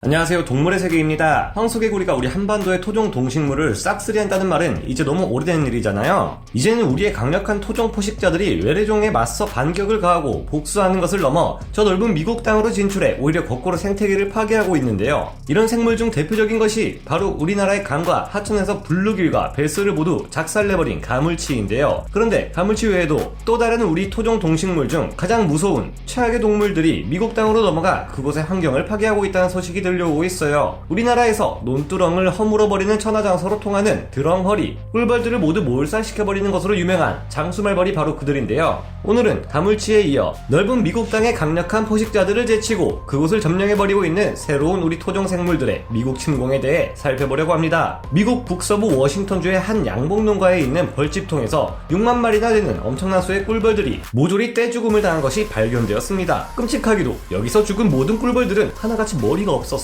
안녕하세요, 동물의 세계입니다. 황소개구리가 우리 한반도의 토종 동식물을 싹쓸이한다는 말은 이제 너무 오래된 일이잖아요. 이제는 우리의 강력한 토종 포식자들이 외래종에 맞서 반격을 가하고 복수하는 것을 넘어 저 넓은 미국 땅으로 진출해 오히려 거꾸로 생태계를 파괴하고 있는데요. 이런 생물 중 대표적인 것이 바로 우리나라의 강과 하천에서 블루길과 벨스를 모두 작살내버린 가물치인데요. 그런데 가물치 외에도 또 다른 우리 토종 동식물 중 가장 무서운 최악의 동물들이 미국 땅으로 넘어가 그곳의 환경을 파괴하고 있다는 소식이 들려오고 있어요. 우리나라에서 논두렁을 허물어버리는 천하장사로 통하는 드렁허리, 꿀벌들을 모두 몰살시켜버리는 것으로 유명한 장수말벌이 바로 그들인데요. 오늘은 가물치에 이어 넓은 미국 땅의 강력한 포식자들을 제치고 그곳을 점령해버리고 있는 새로운 우리 토종 생물들의 미국 침공에 대해 살펴보려고 합니다. 미국 북서부 워싱턴주의 한 양봉농가에 있는 벌집통에서 6만 마리나 되는 엄청난 수의 꿀벌들이 모조리 떼죽음을 당한 것이 발견되었습니다. 끔찍하게도 여기서 죽은 모든 꿀벌들은 하나같이 머리가 없었어요.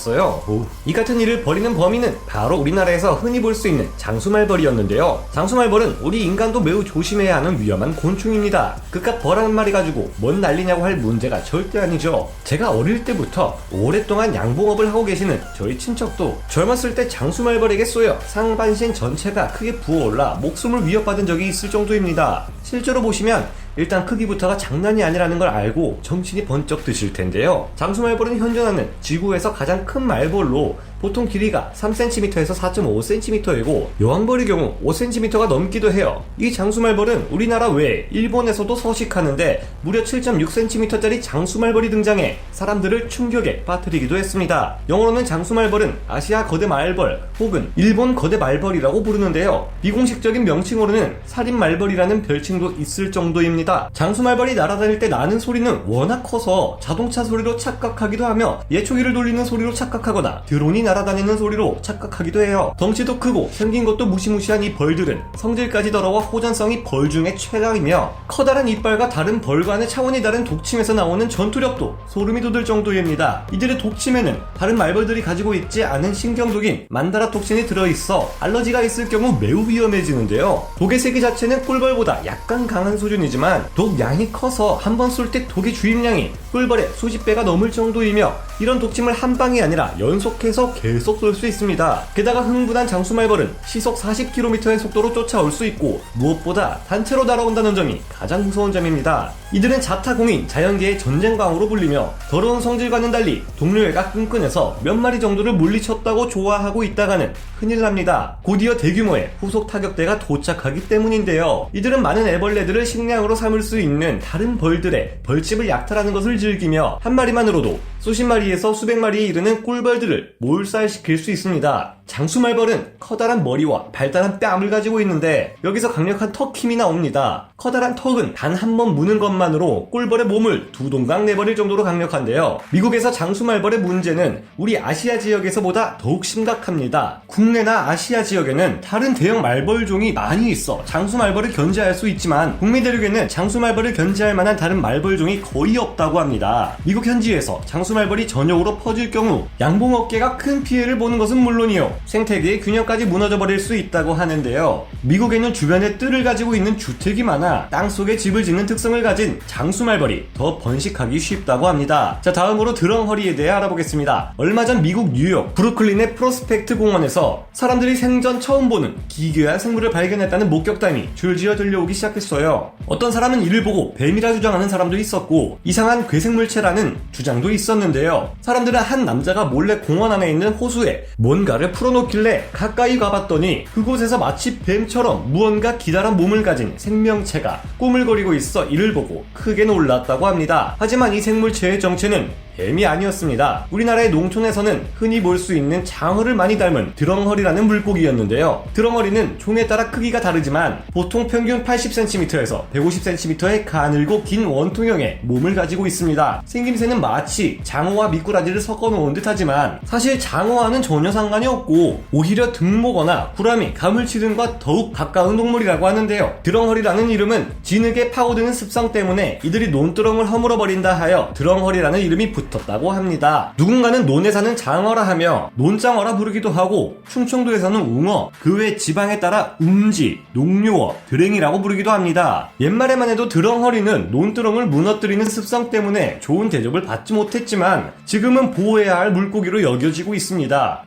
이 같은 일을 벌이는 범인은 바로 우리나라에서 흔히 볼 수 있는 장수말벌이었는데요. 장수말벌은 우리 인간도 매우 조심해야 하는 위험한 곤충입니다. 그깟 벌 한 마리 가지고 뭔 난리냐고 할 문제가 절대 아니죠. 제가 어릴 때부터 오랫동안 양봉업을 하고 계시는 저희 친척도 젊었을 때 장수말벌에게 쏘여 상반신 전체가 크게 부어올라 목숨을 위협받은 적이 있을 정도입니다. 실제로 보시면 일단 크기부터가 장난이 아니라는 걸 알고 정신이 번쩍 드실 텐데요. 장수말벌은 현존하는 지구에서 가장 큰 말벌로 보통 길이가 3cm에서 4.5cm이고 여왕벌의 경우 5cm가 넘기도 해요. 이 장수말벌은 우리나라 외에 일본에서도 서식하는데 무려 7.6cm짜리 장수말벌이 등장해 사람들을 충격에 빠뜨리기도 했습니다. 영어로는 장수말벌은 아시아 거대 말벌 혹은 일본 거대 말벌이라고 부르는데요. 비공식적인 명칭으로는 살인말벌이라는 별칭도 있을 정도입니다. 장수말벌이 날아다닐 때 나는 소리는 워낙 커서 자동차 소리로 착각하기도 하며 예초기를 돌리는 소리로 착각하거나 드론이 날아다니는 소리로 착각하기도 해요. 덩치도 크고 생긴 것도 무시무시한 이 벌들은 성질까지 더러워 호전성이 벌 중에 최강이며 커다란 이빨과 다른 벌과는 차원이 다른 독침에서 나오는 전투력도 소름이 돋을 정도입니다. 이들의 독침에는 다른 말벌들이 가지고 있지 않은 신경독인 만다라톡신이 들어있어 알러지가 있을 경우 매우 위험해지는데요. 독의 세기 자체는 꿀벌보다 약간 강한 수준이지만 독 양이 커서 한 번 쏠 때 독의 주입량이 꿀벌의 수십 배가 넘을 정도이며 이런 독침을 한 방이 아니라 연속해서 계속 쏠 수 있습니다. 게다가 흥분한 장수말벌은 시속 40km의 속도로 쫓아올 수 있고 무엇보다 단체로 날아온다는 점이 가장 무서운 점입니다. 이들은 자타공인 자연계의 전쟁광으로 불리며 더러운 성질과는 달리 동료애가 끈끈해서 몇 마리 정도를 물리쳤다고 좋아하고 있다가는 큰일 납니다. 곧이어 대규모의 후속 타격대가 도착하기 때문인데요. 이들은 많은 애벌레들을 식량으로 삼을 수 있는 다른 벌들의 벌집을 약탈하는 것을 즐기며 한 마리만으로도 수십 마리에서 수백 마리에 이르는 꿀벌들을 몰살시킬 수 있습니다. 장수말벌은 커다란 머리와 발달한 뺨을 가지고 있는데 여기서 강력한 턱 힘이 나옵니다. 커다란 턱은 단 한 번 무는 것만으로 꿀벌의 몸을 두 동강 내버릴 정도로 강력한데요. 미국에서 장수말벌의 문제는 우리 아시아 지역에서보다 더욱 심각합니다. 국내나 아시아 지역에는 다른 대형 말벌종이 많이 있어 장수말벌을 견제할 수 있지만 북미 대륙에는 장수말벌을 견제할 만한 다른 말벌종이 거의 없다고 합니다. 미국 현지에서 장수말벌이 전역으로 퍼질 경우 양봉업계가 큰 피해를 보는 것은 물론이요, 생태계의 균형까지 무너져버릴 수 있다고 하는데요. 미국에는 주변에 뜰을 가지고 있는 주택이 많아 땅속에 집을 짓는 특성을 가진 장수말벌이 더 번식하기 쉽다고 합니다. 자, 다음으로 드렁허리에 대해 알아보겠습니다. 얼마 전 미국 뉴욕 브루클린의 프로스펙트 공원에서 사람들이 생전 처음 보는 기괴한 생물을 발견했다는 목격담이 줄지어 들려오기 시작했어요. 어떤 사람은 이를 보고 뱀이라 주장하는 사람도 있었고 이상한 괴생물체라는 주장도 있었는데요. 사람들은 한 남자가 몰래 공원 안에 있는 호수에 뭔가를 풀어놓길래 가까이 가봤더니 그곳에서 마치 뱀처럼 무언가 기다란 몸을 가진 생명체가 꾸물거리고 있어 이를 보고 크게 놀랐다고 합니다. 하지만 이 생물체의 정체는 뱀이 아니었습니다. 우리나라의 농촌에서는 흔히 볼 수 있는 장어를 많이 닮은 드렁허리라는 물고기였는데요. 드렁허리는 종에 따라 크기가 다르지만 보통 평균 80cm에서 150cm의 가늘고 긴 원통형의 몸을 가지고 있습니다. 생김새는 마치 장어와 미꾸라지를 섞어 놓은 듯 하지만 사실 장어와는 전혀 상관이 없고 오히려 등모거나 구라미, 가물치 등과 더욱 가까운 동물이라고 하는데요. 드렁허리라는 이름은 진흙에 파고드는 습성 때문에 이들이 논두렁을 허물어버린다 하여 드렁허리라는 이름이 붙었다고 합니다. 누군가는 논에 사는 장어라 하며 논장어라 부르기도 하고 충청도에서는 웅어, 그 외 지방에 따라 움지, 농요어, 드랭이라고 부르기도 합니다. 옛말에만 해도 드렁허리는 논두렁을 무너뜨리는 습성 때문에 좋은 대접을 받지 못했지만 지금은 보호해야 할 물고기로 여겨지고 있습니다.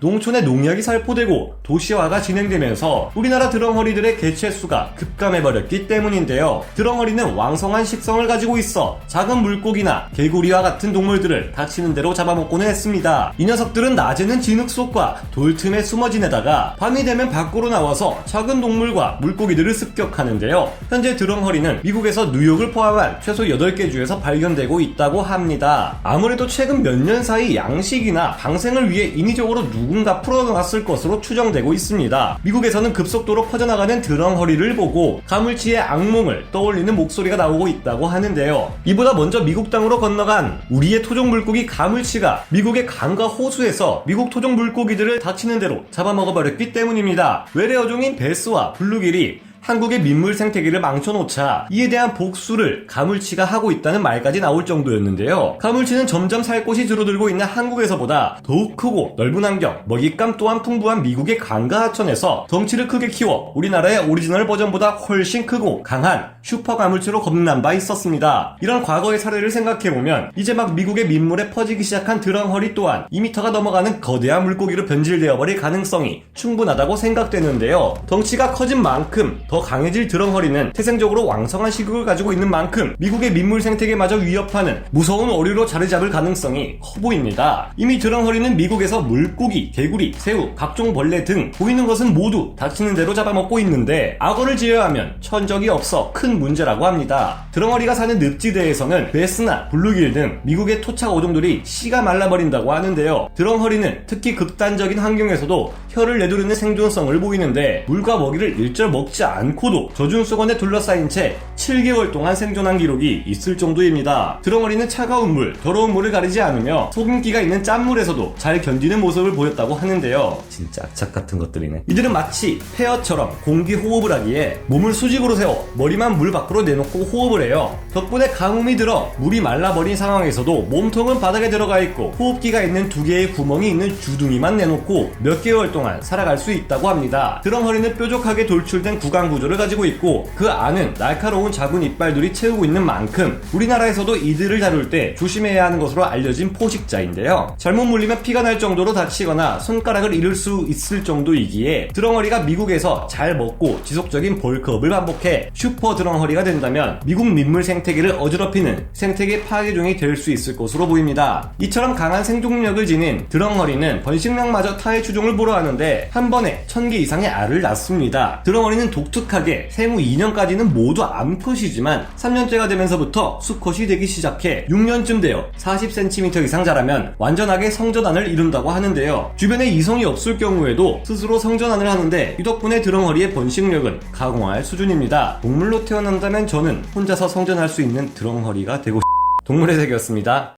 농촌에 농약이 살포되고 도시화가 진행되면서 우리나라 드렁허리들의 개체수가 급감해버렸기 때문인데요. 드렁허리는 왕성한 식성을 가지고 있어 작은 물고기나 개구리와 같은 동물들을 다치는 대로 잡아먹고는 했습니다. 이 녀석들은 낮에는 진흙 속과 돌 틈에 숨어 지내다가 밤이 되면 밖으로 나와서 작은 동물과 물고기들을 습격하는데요. 현재 드렁허리는 미국에서 뉴욕을 포함한 최소 8개 주에서 발견되고 있다고 합니다. 아무래도 최근 몇 년 사이 양식이나 방생을 위해 인위적으로 누군가 풀어놨을 것으로 추정되고 있습니다. 미국에서는 급속도로 퍼져나가는 드렁허리를 보고 가물치의 악몽을 떠올리는 목소리가 나오고 있다고 하는데요. 이보다 먼저 미국 땅으로 건너간 우리의 토종 물고기 가물치가 미국의 강과 호수에서 미국 토종 물고기들을 닥치는 대로 잡아먹어버렸기 때문입니다. 외래 어종인 베스와 블루길이 한국의 민물 생태계를 망쳐놓자 이에 대한 복수를 가물치가 하고 있다는 말까지 나올 정도였는데요. 가물치는 점점 살 곳이 줄어들고 있는 한국에서보다 더욱 크고 넓은 환경, 먹잇감 또한 풍부한 미국의 강과 하천에서 덩치를 크게 키워 우리나라의 오리지널 버전보다 훨씬 크고 강한 슈퍼 가물치로 거듭난 바 있었습니다. 이런 과거의 사례를 생각해보면 이제 막 미국의 민물에 퍼지기 시작한 드렁허리 또한 2m가 넘어가는 거대한 물고기로 변질되어 버릴 가능성이 충분하다고 생각되는데요. 덩치가 커진 만큼 더 강해질 드렁허리는 태생적으로 왕성한 식욕을 가지고 있는 만큼 미국의 민물 생태계마저 위협하는 무서운 어류로 자리 잡을 가능성이 커 보입니다. 이미 드렁허리는 미국에서 물고기, 개구리, 새우, 각종 벌레 등 보이는 것은 모두 닥치는 대로 잡아먹고 있는데 악어를 제외하면 천적이 없어 큰 문제라고 합니다. 드렁허리가 사는 늪지대에서는 베스나 블루길 등 미국의 토착 어종들이 씨가 말라버린다고 하는데요. 드렁허리는 특히 극단적인 환경에서도 혀를 내두르는 생존성을 보이는데 물과 먹이를 일절 먹지 않고도 젖은 수건에 둘러싸인 채 7개월 동안 생존한 기록이 있을 정도입니다. 드렁허리는 차가운 물, 더러운 물을 가리지 않으며 소금기가 있는 짠물에서도 잘 견디는 모습을 보였다고 하는데요. 진짜 악착 같은 것들이네. 이들은 마치 페어처럼 공기 호흡을 하기에 몸을 수직으로 세워 머리만 물 밖으로 내놓고 호흡을 해요. 덕분에 가뭄이 들어 물이 말라버린 상황에서도 몸통은 바닥에 들어가 있고 호흡기가 있는 2개의 구멍이 있는 주둥이만 내놓고 몇 개월 동안 살아갈 수 있다고 합니다. 드렁허리는 뾰족하게 돌출된 구강 구조를 가지고 있고 그 안은 날카로운 작은 이빨들이 채우고 있는 만큼 우리나라에서도 이들을 다룰 때 조심해야 하는 것으로 알려진 포식자인데요. 잘못 물리면 피가 날 정도로 다치거나 손가락을 잃을 수 있을 정도이기에 드렁허리가 미국에서 잘 먹고 지속적인 벌크업을 반복해 슈퍼 드렁허리가 된다면 미국 민물 생태계를 어지럽히는 생태계 파괴종이 될 수 있을 것으로 보입니다. 이처럼 강한 생존력을 지닌 드렁허리는 번식량마저 타의 추종을 보러 하는데 한 번에 1000개 이상의 알을 낳습니다. 드렁허리는 독특하게 생후 2년까지는 모두 암컷이지만 3년째가 되면서부터 수컷이 되기 시작해 6년쯤 되어 40cm 이상 자라면 완전하게 성전환을 이룬다고 하는데요. 주변에 이성이 없을 경우에도 스스로 성전환을 하는데 이 덕분에 드렁허리의 번식력은 가공할 수준입니다. 동물로 태어난다면 저는 혼자서 성전할 수 있는 드렁허리가 되고 동물의 세계였습니다.